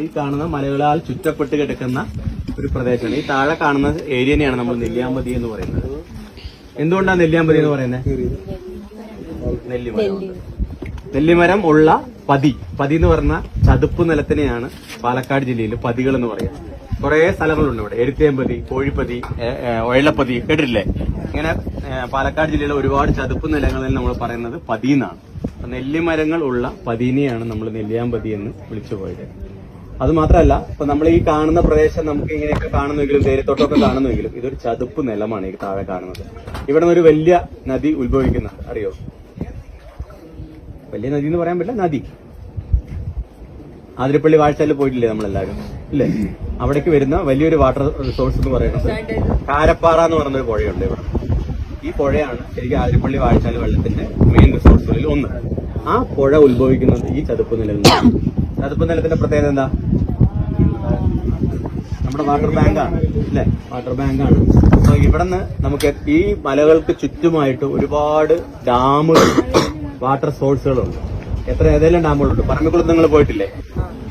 ഈ കാണുന്ന മലകളാൽ ചുറ്റപ്പെട്ട് കിടക്കുന്ന ഒരു പ്രദേശമാണ്. ഈ താഴെ കാണുന്ന ഏരിയനെയാണ് നമ്മൾ നെല്ലിയാമ്പതി എന്ന് പറയുന്നത്. എന്തുകൊണ്ടാണ് നെല്ലിയാമ്പതി എന്ന് പറയുന്നത്? നെല്ലിമരം ഉള്ള പതി എന്ന് പറഞ്ഞ ചതുപ്പ് നിലത്തിനെയാണ് പാലക്കാട് ജില്ലയിൽ പതികൾ എന്ന് പറയുന്നത്. കുറെ സ്ഥലങ്ങളുണ്ട് ഇവിടെ. എരുത്തേമ്പതി, കോഴിപ്പതി, ഒഴലപ്പതി, കേട്ടിട്ടില്ലേ? ഇങ്ങനെ പാലക്കാട് ജില്ലയിലെ ഒരുപാട് ചതുപ്പ് നിലങ്ങളിൽ നമ്മൾ പറയുന്നത് പതി എന്നാണ്. നെല്ലിമരങ്ങൾ ഉള്ള പതിനെയാണ് നമ്മൾ നെല്ലിയാമ്പതി എന്ന് വിളിച്ചു പോയത്. അത് മാത്രമല്ല, ഇപ്പൊ നമ്മൾ ഈ കാണുന്ന പ്രദേശം നമുക്ക് ഇങ്ങനെയൊക്കെ കാണുന്നെങ്കിലും തേയിലത്തോട്ടമൊക്കെ കാണുന്നെങ്കിലും ഇതൊരു ചതുപ്പ് നിലമാണ് ഈ താഴെ കാണുന്നത്. ഇവിടെ നിന്ന് ഒരു വലിയ നദി ഉത്ഭവിക്കുന്നുണ്ട്, അറിയോ? വലിയ നദി എന്ന് പറയാൻ പറ്റില്ല, നദി. ആതിരപ്പള്ളി വാഴച്ചാലിൽ പോയിട്ടില്ലേ നമ്മളെല്ലാവരും, ഇല്ലേ? അവിടേക്ക് വരുന്ന വലിയൊരു വാട്ടർ റിസോഴ്സ് എന്ന് പറയുന്നത് കാരപ്പാറ എന്ന് പറയുന്ന ഒരു പുഴയുണ്ട് ഇവിടെ. ഈ പുഴയാണ് ശരിക്കും ആതിരപ്പള്ളി വാഴച്ചാൽ വെള്ളത്തിന്റെ മെയിൻ റിസോഴ്സുകളിൽ ഒന്ന്. ആ പുഴ ഉത്ഭവിക്കുന്നത് ഈ ചതുപ്പ് നിലയിൽ. ചതുപ്പ് നിലത്തിന്റെ പ്രത്യേകത എന്താ? നമ്മുടെ വാട്ടർ ബാങ്കാണ്, അല്ലെ? വാട്ടർ ബാങ്കാണ്. അപ്പൊ ഇവിടെ നിന്ന് നമുക്ക് ഈ മലകൾക്ക് ചുറ്റുമായിട്ട് ഒരുപാട് ഡാമുകൾ, വാട്ടർ സോഴ്സുകളുണ്ട്. ഏതെല്ലാം ഡാമുകളുണ്ട്? പറമ്പിക്കുളത്ത് നിങ്ങൾ പോയിട്ടില്ലേ,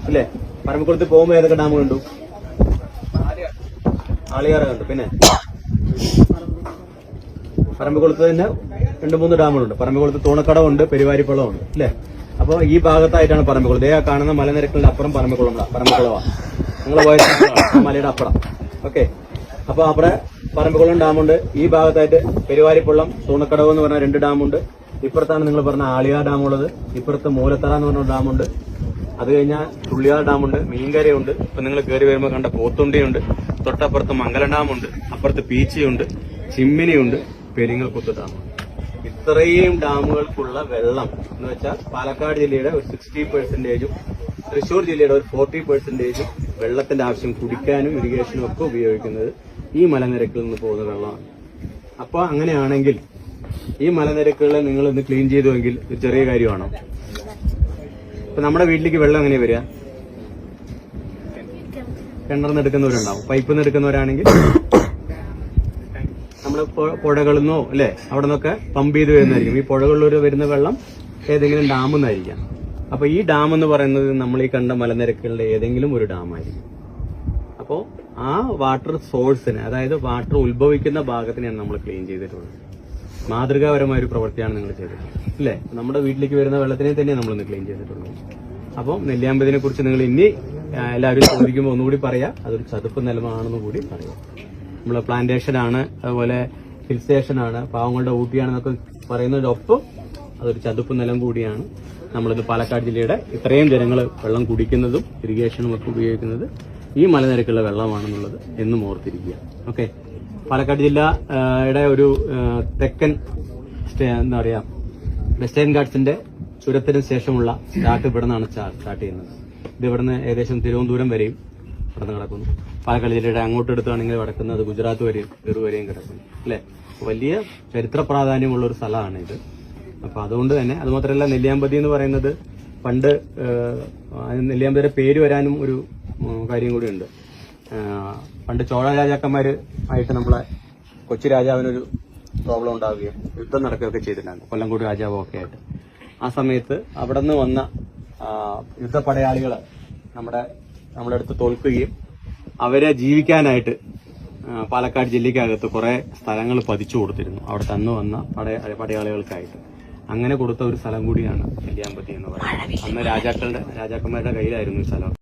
അല്ലേ? പറമ്പിക്കുളത്ത് പോകുമ്പോൾ ഏതൊക്കെ ഡാം കണ്ടു? ആളിയാറ് കണ്ടു. പിന്നെ പറമ്പിക്കുളത്ത് തന്നെ 2-3 ഡാമുകളുണ്ട്. പറമ്പിക്കുളത്ത് തൂണക്കടമുണ്ട്, പെരുവാരിപ്പള്ളമുണ്ട്, അല്ലേ? അപ്പൊ ഈ ഭാഗത്തായിട്ടാണ് പറമ്പിക്കുളം. ദേ കാണുന്ന മലനിരക്കളുടെ അപ്പുറം പറമ്പിക്കുളമാണ്. നിങ്ങൾ പോയ മലയുടെ അപ്പുറം. ഓക്കെ. അപ്പൊ അവിടെ പറമ്പിക്കുളം ഡാമുണ്ട്. ഈ ഭാഗത്തായിട്ട് പെരുവാരിപ്പള്ളം, തൂണക്കടവ് എന്ന് പറഞ്ഞ 2 ഡാമുണ്ട്. ഇപ്പുറത്താണ് നിങ്ങൾ പറഞ്ഞ ആളിയാർ ഡാമുള്ളത്. ഇപ്പുറത്ത് മൂലത്തറ എന്ന് പറഞ്ഞ ഡാമുണ്ട്. അത് കഴിഞ്ഞാൽ തുള്ളിയാർ ഡാമുണ്ട്, മീൻകരയുണ്ട്. ഇപ്പൊ നിങ്ങൾ കയറി വരുമ്പോൾ കണ്ട പോത്തുണ്ടിയുണ്ട്. തൊട്ടപ്പുറത്ത് മംഗലം ഡാമുണ്ട്. അപ്പുറത്ത് പീച്ചിയുണ്ട്, ചിമ്മിനിയുണ്ട്, പെരിങ്ങൽകുത്ത് ഡാമുണ്ട്. ഇത്രയും ഡാമുകൾക്കുള്ള വെള്ളം എന്ന് വെച്ചാൽ പാലക്കാട് ജില്ലയുടെ ഒരു 60%, തൃശ്ശൂർ ജില്ലയുടെ ഒരു 40% വെള്ളത്തിന്റെ ആവശ്യം കുടിക്കാനും ഇറിഗേഷനും ഒക്കെ ഉപയോഗിക്കുന്നത് ഈ മലനിരക്കിൽ നിന്ന് പോകുന്ന വെള്ളമാണ്. അപ്പൊ അങ്ങനെയാണെങ്കിൽ ഈ മലനിരക്കുകളെ നിങ്ങൾ ഇന്ന് ക്ലീൻ ചെയ്തുവെങ്കിൽ ഒരു ചെറിയ കാര്യമാണോ? ഇപ്പൊ നമ്മുടെ വീട്ടിലേക്ക് വെള്ളം എങ്ങനെയാ വരിക? കിണറിന്ന് എടുക്കുന്നവരുണ്ടാവും, പൈപ്പിൽ നിന്ന് എടുക്കുന്നവരാണെങ്കിൽ നമ്മുടെ പുഴകളിൽ നിന്നോ, അല്ലെ, അവിടെ നിന്നൊക്കെ പമ്പ് ചെയ്ത് വരുന്നതായിരിക്കും. ഈ പുഴകളിൽ വരുന്ന വെള്ളം ഏതെങ്കിലും ഡാമിൽ നിന്നായിരിക്കാം. അപ്പൊ ഈ ഡാം എന്ന് പറയുന്നത് നമ്മൾ ഈ കണ്ട മലനിരക്കുകളുടെ ഏതെങ്കിലും ഒരു ഡാമായിരിക്കും. അപ്പോ ആ വാട്ടർ സോഴ്സിന്, അതായത് വാട്ടർ ഉത്ഭവിക്കുന്ന ഭാഗത്തിനെയാണ് നമ്മൾ ക്ലീൻ ചെയ്തിട്ടുള്ളത്. മാതൃകാപരമായ ഒരു പ്രവൃത്തിയാണ് നിങ്ങൾ ചെയ്തിട്ടുള്ളത്, അല്ലേ? നമ്മുടെ വീട്ടിലേക്ക് വരുന്ന വെള്ളത്തിനെ തന്നെയാണ് നമ്മളിന്ന് ക്ലീൻ ചെയ്തിട്ടുള്ളത്. അപ്പം നെല്ലിയാമ്പതിനെ കുറിച്ച് നിങ്ങൾ ഇനി എല്ലാവരും ചോദിക്കുമ്പോൾ ഒന്നുകൂടി പറയാം, അതൊരു ചതുപ്പ് നിലമാണെന്ന് കൂടി പറയാം. നമ്മള് പ്ലാന്റേഷനാണ്, അതുപോലെ ഹിൽ സ്റ്റേഷനാണ്, പാവങ്ങളുടെ ഊട്ടിയാണെന്നൊക്കെ പറയുന്നതിനൊപ്പം അതൊരു ചതുപ്പ് നിലം കൂടിയാണ്. നമ്മളിന്ന് പാലക്കാട് ജില്ലയുടെ ഇത്രയും ജനങ്ങൾ വെള്ളം കുടിക്കുന്നതും ഇറിഗേഷനും ഒക്കെ ഉപയോഗിക്കുന്നത് ഈ മലനിരക്കുള്ള വെള്ളമാണെന്നുള്ളത് എന്നും ഓർത്തിരിക്കുക. ഓക്കെ. പാലക്കാട് ജില്ലയുടെ ഒരു തെക്കൻ എന്താ പറയാ, വെസ്റ്റേൺ ഗാട്സിന്റെ ചുരത്തിന് ശേഷമുള്ള സ്റ്റാർട്ട് ഇവിടെ നിന്നാണ് സ്റ്റാർട്ട് ചെയ്യുന്നത്. ഇത് ഇവിടുന്ന് ഏകദേശം തിരുവനന്തപുരം വരെയും ഇവിടെ കിടക്കുന്നു. പാലക്കാട് ജില്ലയുടെ അങ്ങോട്ട് എടുത്താണെങ്കിൽ കിടക്കുന്നത് ഗുജറാത്ത് വരെയും പെറു വരെയും കിടക്കുന്നു, അല്ലെ? വലിയ ചരിത്ര പ്രാധാന്യമുള്ള ഒരു സ്ഥലമാണ് ഇത്. അപ്പൊ അതുകൊണ്ട് തന്നെ, അത് മാത്രമല്ല, നെല്ലിയാമ്പതി എന്ന് പറയുന്നത് പണ്ട് നെല്ലിയാമ്പതിയുടെ പേര് വരാനും ഒരു കാര്യം കൂടിയുണ്ട്. പണ്ട് ചോഴ രാജാക്കന്മാര് ആയിട്ട് നമ്മളെ കൊച്ചി രാജാവിനൊരു പ്രോബ്ലം ഉണ്ടാവുകയും യുദ്ധം നടക്കുകയൊക്കെ ചെയ്തിട്ടുണ്ടായിരുന്നു, കൊല്ലംകോട് രാജാവും ഒക്കെ ആയിട്ട്. ആ സമയത്ത് അവിടെ നിന്ന് വന്ന യുദ്ധപ്പടയാളികള് നമ്മുടെ അടുത്ത് തോൽക്കുകയും അവരെ ജീവിക്കാനായിട്ട് പാലക്കാട് ജില്ലയ്ക്കകത്ത് കുറെ സ്ഥലങ്ങൾ പതിച്ചു കൊടുത്തിരുന്നു, അവിടെ തന്നു വന്ന പടയാളികൾക്കായിട്ട്. അങ്ങനെ കൊടുത്ത ഒരു സ്ഥലം കൂടിയാണ് നെല്ലിയാമ്പതി എന്ന് പറയുന്നത്. അന്ന് രാജാക്കന്മാരുടെ കയ്യിലായിരുന്നു ഈ സ്ഥലം.